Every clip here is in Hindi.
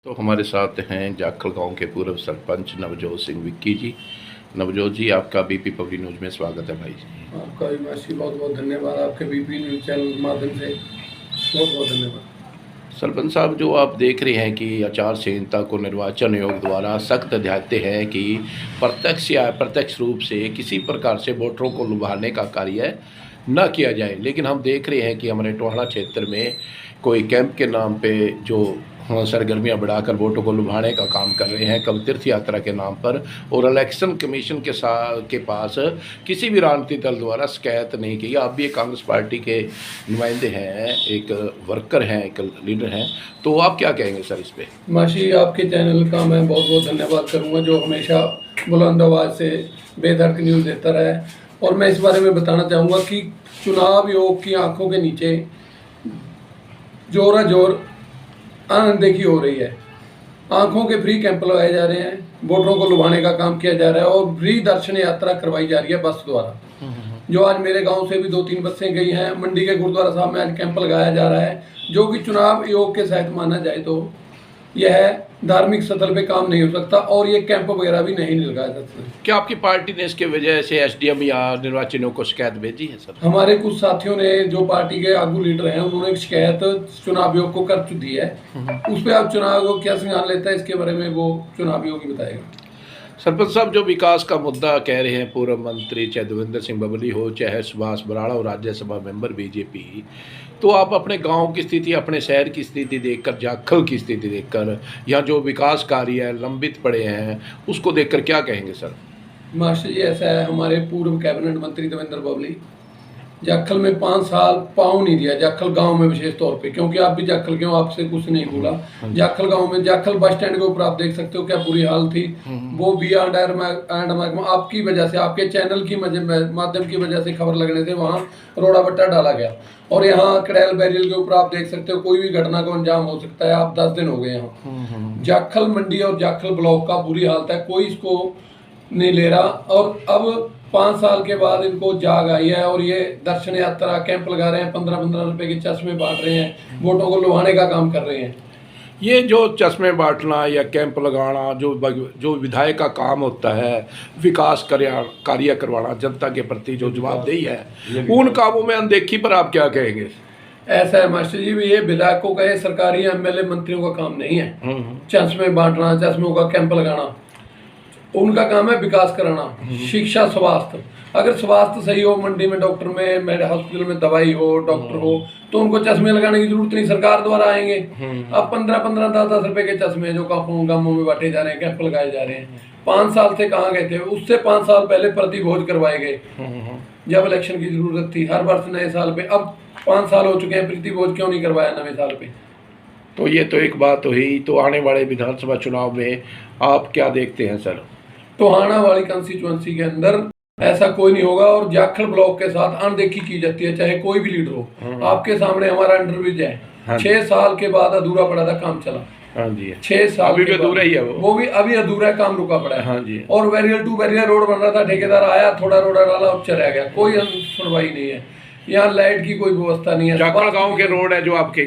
तो हमारे साथ हैं जाखल गांव के पूर्व सरपंच नवजोत सिंह विक्की जी। नवजोत जी, आपका बीपी पब्लिक न्यूज़ में स्वागत है भाई। आपका भी मासी बहुत बहुत धन्यवाद। आपके बीपी न्यूज़ चैनल के माध्यम से बहुत बहुत धन्यवाद। सरपंच साहब, जो आप देख रहे हैं कि आचार संहिता को निर्वाचन आयोग द्वारा सख्त हदायतें हैं कि प्रत्यक्ष या अप्रत्यक्ष रूप से किसी प्रकार से वोटरों को लुभाने का कार्य न किया जाए, लेकिन हम देख रहे हैं कि हमारे टोहाना क्षेत्र में कोई कैंप के नाम पे जो सरगर्मियां बढ़ाकर वोटों को लुभाने का काम कर रहे हैं, कब तीर्थ यात्रा के नाम पर, और इलेक्शन कमीशन के पास किसी भी राजनीतिक दल द्वारा शिकायत नहीं की। आप भी एक कांग्रेस पार्टी के नुमाइंदे हैं, एक वर्कर हैं, एक लीडर हैं, तो आप क्या कहेंगे सर इस पर? मासी, आपके चैनल का मैं बहुत बहुत धन्यवाद करूंगा जो हमेशा बुलंद आवाज़ से बेधड़क न्यूज़ देता रहा है। और मैं इस बारे में बताना चाहूँगा कि चुनाव आयोग की आंखों के नीचे जोराजोर अनदेखी हो रही है। आंखों के फ्री कैंप लगाए जा रहे हैं, वोटरों को लुभाने का काम किया जा रहा है और फ्री दर्शन यात्रा करवाई जा रही है बस द्वारा। जो आज मेरे गांव से भी 2-3 बसें गई हैं। मंडी के गुरुद्वारा साहब में आज कैंप लगाया जा रहा है, जो कि चुनाव आयोग के तहत माना जाए तो यह धार्मिक सतह पे काम नहीं हो सकता और ये कैंप वगैरह भी नहीं लगाया जा सकता। क्या आपकी पार्टी ने इसके वजह से एसडीएम या निर्वाचनों को शिकायत भेजी है सर? हमारे कुछ साथियों ने, जो पार्टी के आगू लीडर हैं, उन्होंने एक शिकायत चुनाव आयोग को कर दी है। उस पर आप चुनाव आयोग क्या संज्ञान लेता है, इसके बारे में वो चुनाव आयोग ही बताएगा। सरपंच साहब, जो विकास का मुद्दा कह रहे हैं पूर्व मंत्री चाहे देवेंद्र सिंह बबली हो, चाहे सुभाष बराड़ा और राज्यसभा मेंबर बीजेपी, तो आप अपने गांव की स्थिति, अपने शहर की स्थिति देखकर, जाखल की स्थिति देखकर, या जो विकास कार्य लंबित पड़े हैं उसको देखकर क्या कहेंगे सर? मास्टर जी, ऐसा है, हमारे पूर्व कैबिनेट मंत्री देवेंद्र बबली जाखल में 5 साल पाँव नहीं दिया, जाखल गांव में विशेष तौर पे, क्योंकि आप भी जाखल के हो, आपसे कुछ नहीं बोला। जाखल गांव में, जाखल बस स्टैंड के ऊपर आप देख सकते हो क्या बुरी हाल थी। वो भी आपकी वजह से, आपके चैनल की माध्यम की वजह से खबर लगने से वहाँ रोड़ा बट्टा डाला गया। और यहाँ कड़ैल बैरियल के ऊपर आप देख सकते हो कोई भी घटना को अंजाम हो सकता है। आप 10 दिन हो गए यहाँ। जाखल मंडी और जाखल ब्लॉक का बुरी हालत है, कोई इसको नहीं ले रहा। और अब 5 साल के बाद इनको जाग आई है और ये दर्शन यात्रा कैंप लगा रहे हैं, 15-15 रुपए के चश्मे बांट रहे हैं, वोटों को लुभाने का काम कर रहे हैं। ये जो चश्मे बांटना या कैंप लगाना, जो विधायक का काम होता है, विकास कार्य करवाना, जनता के प्रति जो जवाबदेही है, उन कामों में अनदेखी पर आप क्या कहेंगे? ऐसा है मास्टर जी, भी ये विधायकों का, सरकारी एमएलए मंत्रियों का काम नहीं है चश्मे बांटना, चश्मों का कैंप लगाना। उनका काम है विकास कराना, शिक्षा, स्वास्थ्य। अगर स्वास्थ्य सही हो, मंडी में डॉक्टर में, मेरे हॉस्पिटल में दवाई हो, डॉक्टर हो, तो उनको चश्मे लगाने की जरूरत नहीं, सरकार द्वारा आएंगे। अब 15-15, 10-10 रुपए के चश्मे जो गाँवों में बांटे जा रहे हैं, कैंप लगाए जा रहे हैं। 5 साल से कहाँ गए थे? उससे 5 साल पहले प्रतिभोज करवाए गए जब इलेक्शन की जरूरत थी, हर वर्ष नए साल पे। अब 5 साल हो चुके हैं, प्रतिभोज क्यों नहीं करवाया नए साल पे? तो ये तो एक बात हुई। तो आने वाले विधानसभा चुनाव में आप क्या देखते हैं सर? टोहाना वाली कंस्टिट्यूएंसी के अंदर ऐसा कोई नहीं होगा और जाखल ब्लॉक के साथ अनदेखी की जाती है, चाहे कोई भी लीडर हो। आपके सामने हमारा अंडरब्रिज है, 6 साल के बाद अधूरा पड़ा था, काम चला। हाँ जी, 6 साल अभी भी अधूरा ही है, वो भी अभी अधूरा है, काम रुका पड़ा है। हाँ जी। और बैरियर टू बैरियर रोड बन रहा था, ठेकेदार आया, थोड़ा रोड डाला और चला गया, कोई सुनवाई नहीं है। यहाँ लाइट की कोई व्यवस्था नहीं है। जाखल गांव के रोड है जो आपके,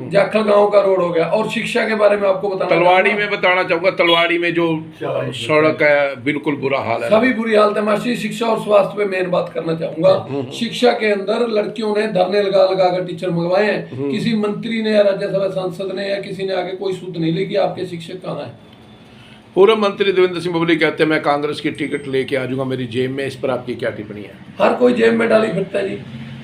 जाखल गांव का रोड हो गया। और शिक्षा के बारे में आपको बताना, तलवाड़ी में बताना चाहूंगा, तलवाड़ी में जो सड़क है बिल्कुल बुरा हाल है, सभी बुरी हालत है मासी। शिक्षा और स्वास्थ्य पे मेन बात करना चाहूंगा। शिक्षा के अंदर लड़कियों ने धरने लगा लगा कर टीचर मंगवाए हैं। किसी मंत्री ने या राज्यसभा सांसद ने या किसी ने आगे कोई सूद नहीं ली कि आपके शिक्षक कहाँ है। पूर्व मंत्री देवेंद्र सिंह बबली कहते हैं मैं कांग्रेस की टिकट लेके आ जाऊंगा मेरी जेब में, इस पर आपकी क्या टिप्पणी है? हर कोई जेब में डाली फिरता है जी,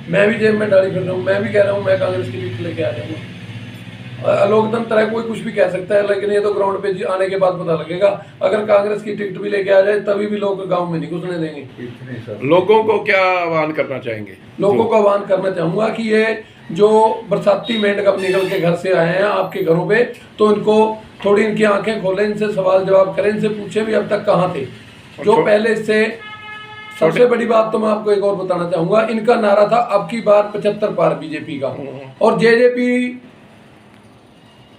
मैं भी जेब में डाली फिर रहा हूँ। मैं भी कह रहा हूँ मैं कांग्रेस की टिकट लेके आ जाऊंगा। लोकतंत्र है, कोई कुछ भी कह सकता है, लेकिन ये तो ग्राउंड पे आने के बाद पता लगेगा। अगर कांग्रेस की टिकट भी लेके आ जाए तभी भी लोग गांव में नहीं घुसने देंगे। लोगों को क्या आह्वान करना चाहेंगे? लोगों को आह्वान करना चाहूंगा कि ये जो बरसाती मेंढक निकल के घर से आए हैं आपके घरों पे, तो इनको थोड़ी इनकी आंखें खोलें, इनसे सवाल जवाब करें, इनसे पूछे भी अब तक कहाँ थे। जो पहले से सबसे बड़ी बात तो मैं आपको एक और बताना चाहूंगा, इनका नारा था अब की बार 75 पार बीजेपी का, और जेजेपी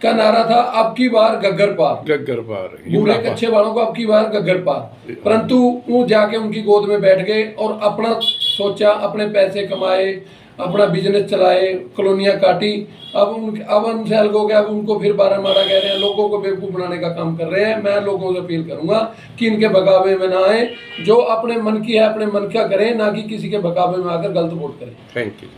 का नारा था अब की बार गग्गर पार। गग्गर पार, बूढ़े कच्चे वालों को अब की बार गग्गर पार। परंतु वो जाके उनकी गोद में बैठ गए और अपना सोचा, अपने पैसे कमाए, अपना बिजनेस चलाए, कॉलोनियाँ काटी। अब उनसे अलग हो गया, अब उनको फिर बारहमारा कह रहे हैं, लोगों को बेवकूफ़ बनाने का काम कर रहे हैं। मैं लोगों से अपील करूंगा कि इनके बहकावे में ना आए, जो अपने मन की है अपने मन का करें, ना कि किसी के बहकावे में आकर गलत वोट करें। Thank you.